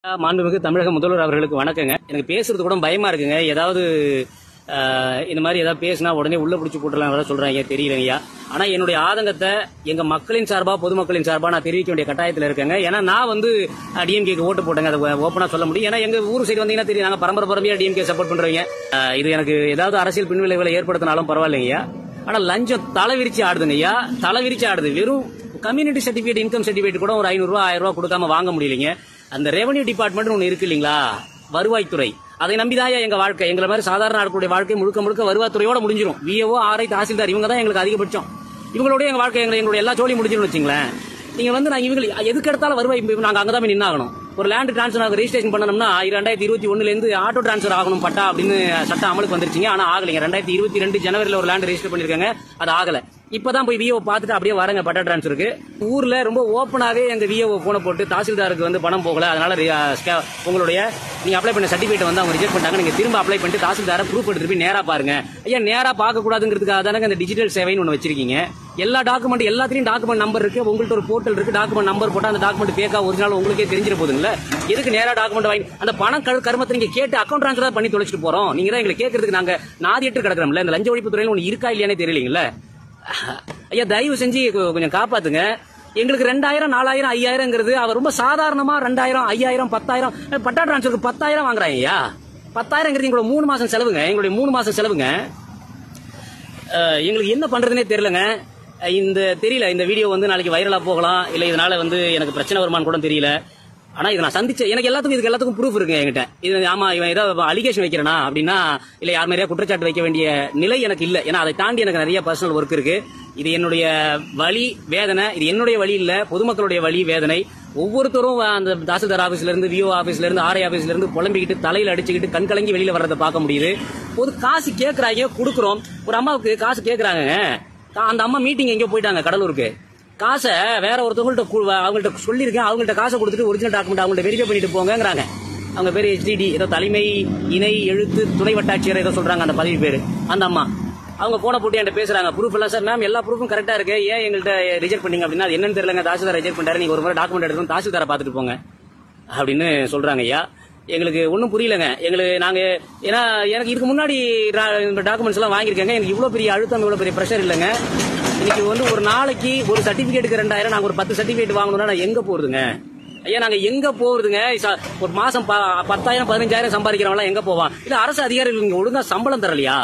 மாண்புமிகு தமிழக முதல்வர் அவர்களுக்கு வணக்கங்க. எனக்கு பேசுறது கூட பயமா இருக்குங்க. ஏதாவது இந்த மாதிரி ஏதாவது பேசினா உடனே உள்ள பிடிச்சி போட்டுலாம் சொல்றாங்க, தெரியலைங்கய்யா. ஆனா என்னுடைய ஆதங்கத்தை எங்க மக்களின் சார்பா, பொதுமக்களின் சார்பா நான் தெரிவிக்க வேண்டிய கட்டாயத்தில் இருக்கேங்க. ஏன்னா நான் வந்து டிஎம்கேக்கு ஓட்டு போட்டேங்க, அதை ஓப்பனா சொல்ல முடியும். ஏன்னா எங்க ஊர் சைடு வந்தீங்கன்னா தெரியும், நாங்க பரம்பரையா டிஎம்கே சப்போர்ட் பண்றவங்க. இது எனக்கு ஏதாவது அரசியல் பின்விளைவுகளை ஏற்படுத்தினாலும் பரவாயில்லைங்கய்யா. ஆனா லஞ்சம் தலைவிரிச்சு ஆடுதுங்க ஐயா, தலைவிரிச்சு ஆடுது. வெறும் கம்யூனிட்டி சர்டிபிகேட், இன்கம் சர்டிபிகேட் கூட ஒரு 500 ரூபாய் 1000 ரூபாய் கொடுக்காம வாங்க முடியலைங்க. அந்த ரெவன்யூ டிபார்ட்மெண்ட் ஒன்று இருக்கு இல்லீங்களா, வருவாய்த்துறை, அதை நம்பிதான் எங்க வாழ்க்கை. எங்களை மாதிரி சாதாரண ஆட்களுடைய வாழ்க்கை முழுக்க முழுக்க வருவாய்த்துறையோட முடிஞ்சிடும். விஓ, ஆர்ஐ, தாசில்தார் இவங்க தான் எங்களுக்கு அதிகபட்சம். இவங்களோட எங்க வாழ்க்கை, எங்களுடைய எல்லா ஜோலியும் முடிஞ்சிடும் வச்சுங்களேன். நீங்க வந்து நான் இவங்க எதுக்கு எடுத்தாலும் வருவாய், நாங்க அங்கதான் போய் நின்னாகணும். ஒரு லேண்ட் டிரான்ஸ்ஃபர் ரெஜிஸ்ட்ரேஷன் பண்ணணும்னா 2021 இருந்து ஆட்டோ டிரான்ஸ்ஃபர் ஆகணும் பட்டா அப்படின்னு சட்டம் அமலுக்கு வந்துருச்சுங்க. ஆனா ஆகலைங்க. 2022 ஜனவரியில் ஒரு லேண்ட் ரெஜிஸ்டர் பண்ணிருக்காங்க, அது ஆகல. இப்பதான் போய் விஓ பார்த்துட்டு அப்படியே வரங்க பட்டா டிரான்ஸ்ஃபருக்கு. ஊர்ல ரொம்ப ஓப்பனாவே எங்க விஓ போன போட்டு தாசில்தாருக்கு வந்து பணம் போகல, அதனால உங்களுடைய நீங்க அப்ளை பண்ண சர்டிபிகேட் வந்து அவங்க ரிஜெக்ட் பண்ணிட்டாங்க. நீங்க திரும்ப அப்ளை பண்ணிட்டு தாசில்தார ப்ரூஃப் எடுத்துட்டு போய் நேரா பாருங்க. ஐயா, நேரா பார்க்க கூடாதுங்கிறதுக்காக தானே இந்த டிஜிட்டல் சேவைன்னு ஒன்று வச்சிருக்கீங்க. எல்லா டாக்குமெண்ட், எல்லாத்திலையும் டாக்குமெண்ட் நம்பர் இருக்கு. உங்கள்ட்ட ஒரு போர்ட்டல் இருக்கு, டாக்குமெண்ட் நம்பர் போட்டா அந்த டாக்குமெண்ட் பேக்கா ஒரிஜினல் உங்களுக்கே தெரிஞ்சிட போதுங்களா. எதுக்கு நேரா டாக்குமெண்ட் வாங்கி அந்த பணம் கருமத்தை நீங்க கேட்டு அக்கௌண்ட் ட்ரான்ஸ்ஃபர் பண்ணி தொலைச்சிட்டு போறோம். நீங்க தான் எங்களை கேட்கறதுக்கு நாங்க நாதியற்று கிடக்கிறோம்ல. இந்த லஞ்ச ஒழிப்பு துறையில ஒன்று இருக்கா இல்லையானே தெரியலீங்களா. ஐயா, தயவு செஞ்சு கொஞ்சம் காப்பாத்துங்க. எங்களுக்கு 2000, 4000, 5000ங்கிறது அவர் ரொம்ப சாதாரணமா 2000, 5000, 10000 பட்டா டிரான்ஸ்ஃபருக்கு 10000 வாங்குறாங்க. ஐயா, 10000ங்கிறது எங்களோட 3 மாசம் செலவுங்க. எங்களுடைய 3 மாசம் செலவுங்க. எங்களுக்கு என்ன பண்றதுனே தெரியலங்க. தெரியல, இந்த வீடியோ வந்து நாளைக்கு வைரலா போகலாம், இல்ல இதனால வந்து எனக்கு பிரச்சனை வருமானு கூட தெரியல. ஆனா இதை நான் சந்திச்ச எனக்கு எல்லாத்துக்கும் ப்ரூஃப் இருக்கு என்கிட்ட. இது ஆமா, இவன் ஏதாவது அலிகேஷன் வைக்கிறனா அப்படின்னா, இல்ல யார் மாதிரியா குற்றச்சாட்டு வைக்க வேண்டிய நிலை எனக்கு இல்ல. ஏன்னா அதை தாண்டி எனக்கு நிறைய பர்சனல் ஒர்க் இருக்கு. இது என்னுடைய வலி வேதனை, இது என்னுடைய வழி இல்ல, பொதுமக்களுடைய வலி வேதனை. ஒவ்வொருத்தரும் அந்த தாசில்தார் ஆபீஸ்ல இருந்து, விஓ ஆபீஸ்ல இருந்து, ஆர்ஐ ஆபீஸ்ல இருந்து புலம்பிக்கிட்டு தலையில அடிச்சுக்கிட்டு கண் கலங்கி வெளியில வர்றதை பார்க்க முடியுது. ஒரு காசு கேட்கறாங்க, கொடுக்குறோம். ஒரு அம்மாவுக்கு காசு கேட்கறாங்க, அந்த அம்மா மீட்டிங் எங்கேயோ போயிட்டாங்க கடலூருக்கு. காசை வேற அவங்கள்ட்ட சொல்லியிருக்கேன், அவங்கள்ட்ட காசை கொடுத்துட்டு ஒரிஜினல் டாக்குமெண்ட் அவங்கள்ட்ட வெரிஃபை பண்ணிட்டு போங்கிறாங்க. அவங்க பேரு HDD, ஏதோ தலைமை இணை எழுத்து துணை வட்டாட்சியர் ஏதோ சொல்றாங்க அந்த பதவி பேரு. அந்த அம்மா அவங்க போன போட்டு என்கிட்ட பேசுறாங்க, ப்ரூஃப் எல்லாம் சார் மேம் எல்லா ப்ரூஃபும் கரெக்டா இருக்கு, ஏன் எங்கள்கிட்ட ரிஜெக்ட் பண்ணீங்க அப்படின்னா, அது என்னன்னு தெரியலங்க, தாசில்தார் ரிஜெக்ட் பண்ணிட்டாரு, நீங்க ஒரு முறை டாக்குமெண்ட் எடுக்கணும், தாசில்தாரை பார்த்துட்டு போங்க அப்படின்னு சொல்றாங்க. ஐயா, எங்களுக்கு ஒன்றும் புரியலங்க. நாங்க ஏன்னா எனக்கு இதுக்கு முன்னாடி டாக்குமெண்ட்ஸ் எல்லாம் வாங்கியிருக்கேங்க. எனக்கு இவ்வளவு பெரிய அழுத்தம், இவ்வளவு பெரிய பிரஷர் இல்லைங்க. இன்னைக்கு வந்து ஒரு நாளைக்கு ஒரு சர்டிபிகேட்டுக்கு 2000, நாங்க ஒரு 10 சர்டிபிகேட் வாங்கணும்னா நான் எங்க போறதுங்க ஐயா, நாங்க எங்க போறதுங்க? ஒரு மாசம் 10,000 15,000 சம்பாதிக்கிறவங்க எங்க போவான்? இல்ல அரசு அதிகாரிகள் ஒழுங்கா சம்பளம் தரலையா?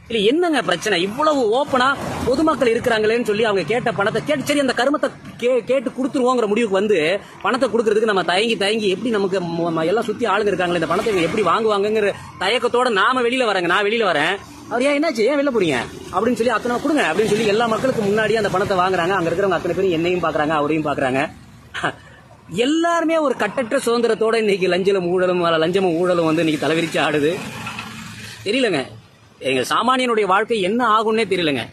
இல்ல என்னங்க பிரச்சனை? இவ்வளவு ஓப்பனா பொதுமக்கள் இருக்கிறாங்களேன்னு சொல்லி அவங்க கேட்ட பணத்தை கேட்டு சரி அந்த கருமத்தை கேட்டு கொடுத்துருவோங்கிற முடிவுக்கு வந்து பணத்தை கொடுக்கறதுக்கு நம்ம தயங்கி எப்படி நமக்கு எல்லாம் சுத்தி ஆளுங்க இருக்காங்களே, இந்த பணத்தை எப்படி வாங்குவாங்கிற தயக்கத்தோட நாம வெளியில வரேங்க. நான் வெளியில வரேன், அவர் ஏன் என்னாச்சு, ஏன் வெளில போறீங்க அப்படின்னு சொல்லி அத்தனை கொடுங்க அப்படின்னு சொல்லி எல்லா மக்களுக்கு முன்னாடியே அந்த பணத்தை வாங்குறாங்க. அங்க இருக்கிறவங்க அத்தனை பேரும் என்னையும் பாக்குறாங்க, அவரையும் பாக்குறாங்க. எல்லாருமே ஒரு கட்டற்ற சுதந்திரத்தோட இன்னைக்கு லஞ்சமும் ஊழலும் வந்து இன்னைக்கு தலைவிரிச்சு ஆடுது. தெரியலங்க, எங்க சாமானியனுடைய வாழ்க்கை என்ன ஆகும்னே தெரியலங்க.